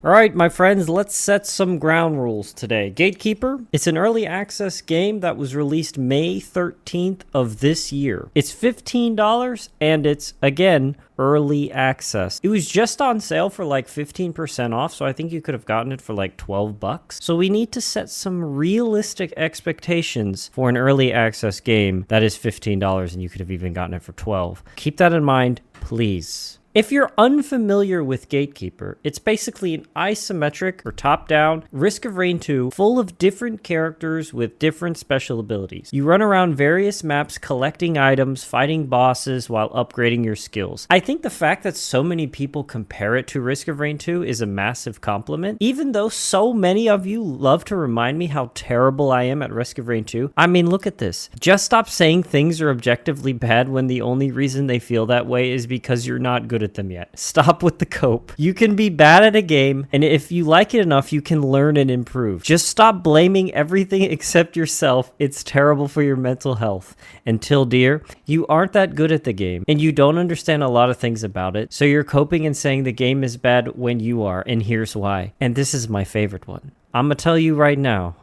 Alright, my friends, let's set some ground rules today. Gatekeeper, it's an early access game that was released May 13th of this year. It's $15 and it's, again, early access. It was just on sale for like 15% off, so I think you could have gotten it for like 12 bucks. So we need to set some realistic expectations for an early access game that is $15 and you could have even gotten it for 12. Keep that in mind, please. If you're unfamiliar with Gatekeeper, it's basically an isometric or top-down Risk of Rain 2 full of different characters with different special abilities. You run around various maps collecting items, fighting bosses while upgrading your skills. I think the fact that so many people compare it to Risk of Rain 2 is a massive compliment. Even though so many of you love to remind me how terrible I am at Risk of Rain 2, I mean, look at this. Just stop saying things are objectively bad when the only reason they feel that way is because you're not good at them yet. Stop with the cope. You can be bad at a game, and if you like it enough, you can learn and improve. Just stop blaming everything except yourself. It's terrible for your mental health. Until, dear, you aren't that good at the game, and you don't understand a lot of things about it, so you're coping and saying the game is bad when you are, and here's why. And this is my favorite one. I'm gonna tell you right now.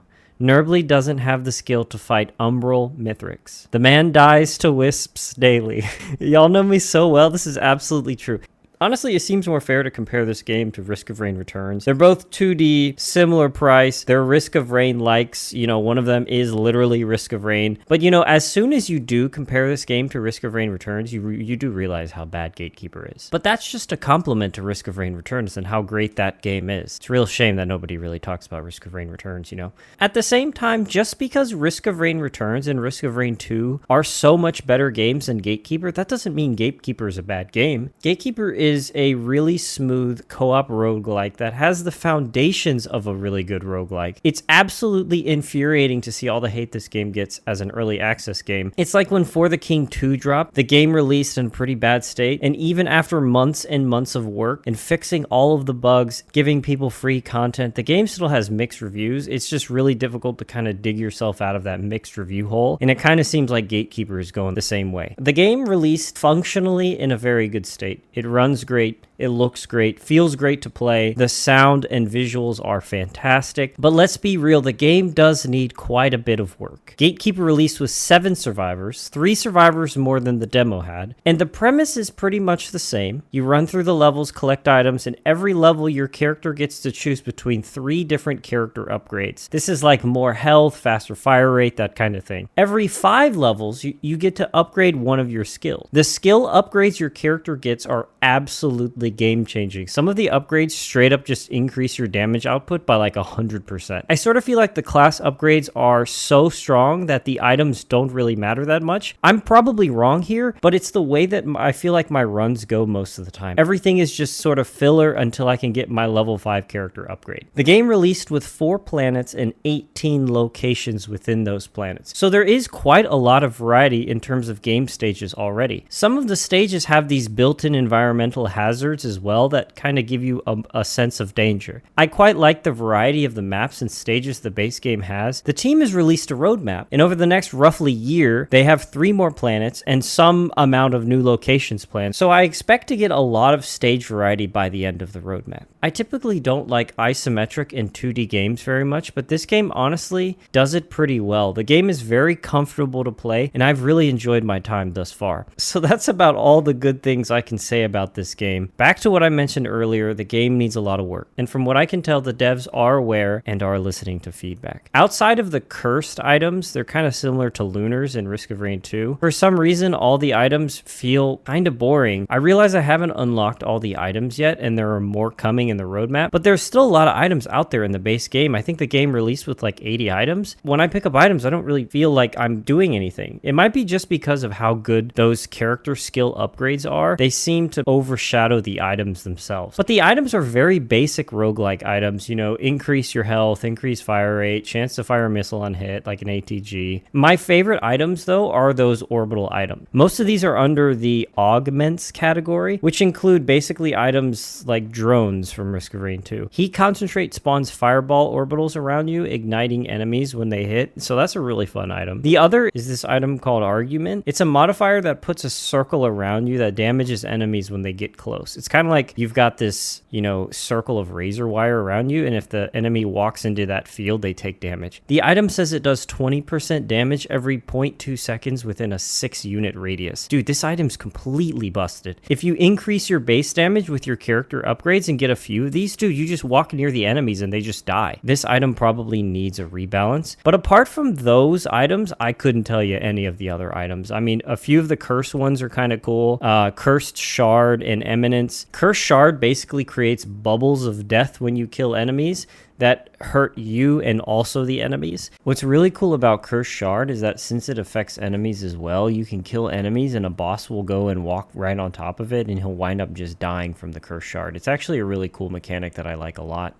Nurbly doesn't have the skill to fight Umbral Mithrix. The man dies to wisps daily. Y'all know me so well, this is absolutely true. Honestly, it seems more fair to compare this game to Risk of Rain Returns. They're both 2D, similar price. They're Risk of Rain likes. You know, one of them is literally Risk of Rain. But, you know, as soon as you do compare this game to Risk of Rain Returns, you do realize how bad Gatekeeper is. But that's just a compliment to Risk of Rain Returns and how great that game is. It's a real shame that nobody really talks about Risk of Rain Returns, you know? At the same time, just because Risk of Rain Returns and Risk of Rain 2 are so much better games than Gatekeeper, that doesn't mean Gatekeeper is a bad game. Gatekeeper is a really smooth co-op roguelike that has the foundations of a really good roguelike. It's absolutely infuriating to see all the hate this game gets as an early access game. It's like when For the King 2 dropped, the game released in a pretty bad state, and even after months and months of work and fixing all of the bugs, giving people free content, the game still has mixed reviews. It's just really difficult to kind of dig yourself out of that mixed review hole, and it kind of seems like Gatekeeper is going the same way. The game released functionally in a very good state. It runs great. It looks great, feels great to play. The sound and visuals are fantastic. But let's be real, the game does need quite a bit of work. Gatekeeper released with 7 survivors, 3 survivors more than the demo had. And the premise is pretty much the same. You run through the levels, collect items, and every level your character gets to choose between 3 different character upgrades. This is like more health, faster fire rate, that kind of thing. Every 5 levels, you get to upgrade one of your skills. The skill upgrades your character gets are absolutely game-changing. Some of the upgrades straight up just increase your damage output by like 100%. I sort of feel like the class upgrades are so strong that the items don't really matter that much. I'm probably wrong here, but it's the way that I feel like my runs go most of the time. Everything is just sort of filler until I can get my level 5 character upgrade. The game released with 4 planets and 18 locations within those planets. So there is quite a lot of variety in terms of game stages already. Some of the stages have these built-in environmental hazards as well that kind of give you a sense of danger. I quite like the variety of the maps and stages the base game has. The team has released a roadmap, and over the next roughly year, they have 3 more planets and some amount of new locations planned. So I expect to get a lot of stage variety by the end of the roadmap. I typically don't like isometric and 2D games very much, but this game honestly does it pretty well. The game is very comfortable to play, and I've really enjoyed my time thus far. So that's about all the good things I can say about this game. Back to what I mentioned earlier, the game needs a lot of work, and from what I can tell, the devs are aware and are listening to feedback. Outside of the cursed items, they're kind of similar to Lunars in Risk of Rain 2. For some reason, all the items feel kind of boring. I realize I haven't unlocked all the items yet, and there are more coming in the roadmap, but there's still a lot of items out there in the base game. I think the game released with like 80 items. When I pick up items, I don't really feel like I'm doing anything. It might be just because of how good those character skill upgrades are. They seem to overshadow the items themselves. But the items are very basic roguelike items, you know, increase your health, increase fire rate, chance to fire a missile on hit, like an ATG. My favorite items, though, are those orbital items. Most of these are under the augments category, which include basically items like drones from Risk of Rain 2. Heat Concentrate spawns fireball orbitals around you, igniting enemies when they hit, so that's a really fun item. The other is this item called Argument. It's a modifier that puts a circle around you that damages enemies when they get close. It's kind of like you've got this, you know, circle of razor wire around you, and if the enemy walks into that field, they take damage. The item says it does 20% damage every 0.2 seconds within a 6-unit radius. Dude, this item's completely busted. If you increase your base damage with your character upgrades and get a few of these, dude, you just walk near the enemies and they just die. This item probably needs a rebalance. But apart from those items, I couldn't tell you any of the other items. I mean, a few of the curse ones are kind of cool. Cursed Shard and Eminence. Cursed Shard basically creates bubbles of death when you kill enemies that hurt you and also the enemies. What's really cool about Cursed Shard is that since it affects enemies as well, you can kill enemies and a boss will go and walk right on top of it and he'll wind up just dying from the Cursed Shard. It's actually a really cool mechanic that I like a lot.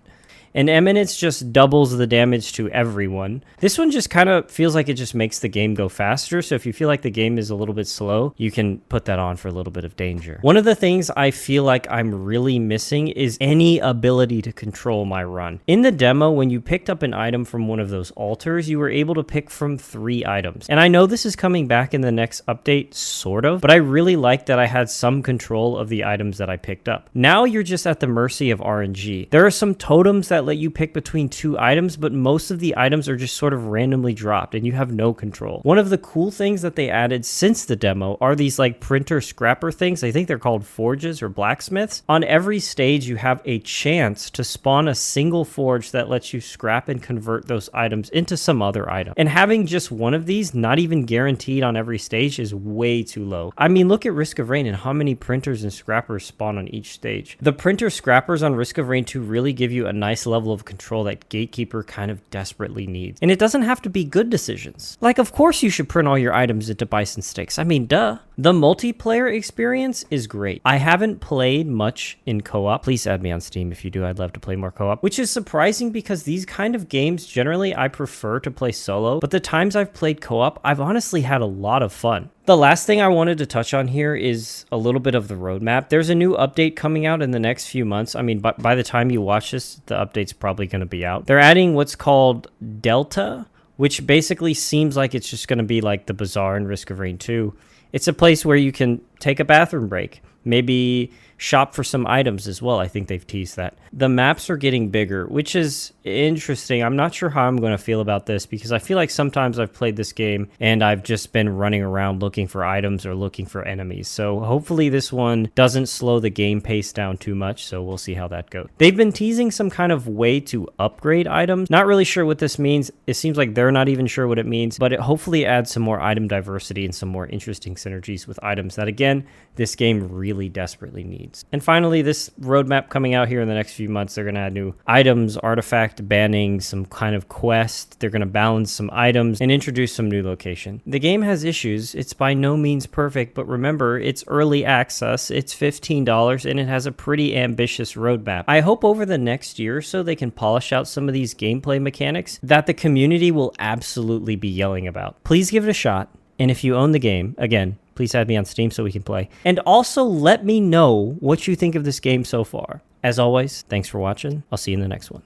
And Eminence just doubles the damage to everyone. This one just kind of feels like it just makes the game go faster. So if you feel like the game is a little bit slow, you can put that on for a little bit of danger. One of the things I feel like I'm really missing is any ability to control my run. In the demo, when you picked up an item from one of those altars, you were able to pick from 3 items. And I know this is coming back in the next update, sort of, but I really like that I had some control of the items that I picked up. Now you're just at the mercy of RNG. There are some totems that let you pick between 2 items, but most of the items are just sort of randomly dropped and you have no control. One of the cool things that they added since the demo are these like printer scrapper things. I think they're called forges or blacksmiths. On every stage, you have a chance to spawn a single forge that lets you scrap and convert those items into some other item. And having just one of these, not even guaranteed on every stage, is way too low. I mean, look at Risk of Rain and how many printers and scrappers spawn on each stage. The printer scrappers on Risk of Rain 2 really give you a nice level of control that Gatekeeper kind of desperately needs. And it doesn't have to be good decisions. Like, of course you should print all your items into bison sticks. I mean, duh. The multiplayer experience is great. I haven't played much in co-op. Please add me on Steam if you do. I'd love to play more co-op, which is surprising because these kind of games, generally I prefer to play solo, but the times I've played co-op, I've honestly had a lot of fun. The last thing I wanted to touch on here is a little bit of the roadmap. There's a new update coming out in the next few months. I mean, by the time you watch this, the update's probably going to be out. They're adding what's called Delta, which basically seems like it's just going to be like the Bazaar in Risk of Rain 2. It's a place where you can take a bathroom break, maybe shop for some items as well. I think they've teased that. The maps are getting bigger, which is interesting. I'm not sure how I'm going to feel about this because I feel like sometimes I've played this game and I've just been running around looking for items or looking for enemies. So hopefully this one doesn't slow the game pace down too much. So we'll see how that goes. They've been teasing some kind of way to upgrade items. Not really sure what this means. It seems like they're not even sure what it means, but it hopefully adds some more item diversity and some more interesting synergies with items that, again, this game really desperately needs. And finally, this roadmap coming out here in the next few months, they're going to add new items, artifact banning, some kind of quest. They're going to balance some items and introduce some new location. The game has issues. It's by no means perfect, but remember, it's early access. It's $15 and it has a pretty ambitious roadmap. I hope over the next year or so they can polish out some of these gameplay mechanics that the community will absolutely be yelling about. Please give it a shot. And if you own the game, again, please add me on Steam so we can play. And also let me know what you think of this game so far. As always, thanks for watching. I'll see you in the next one.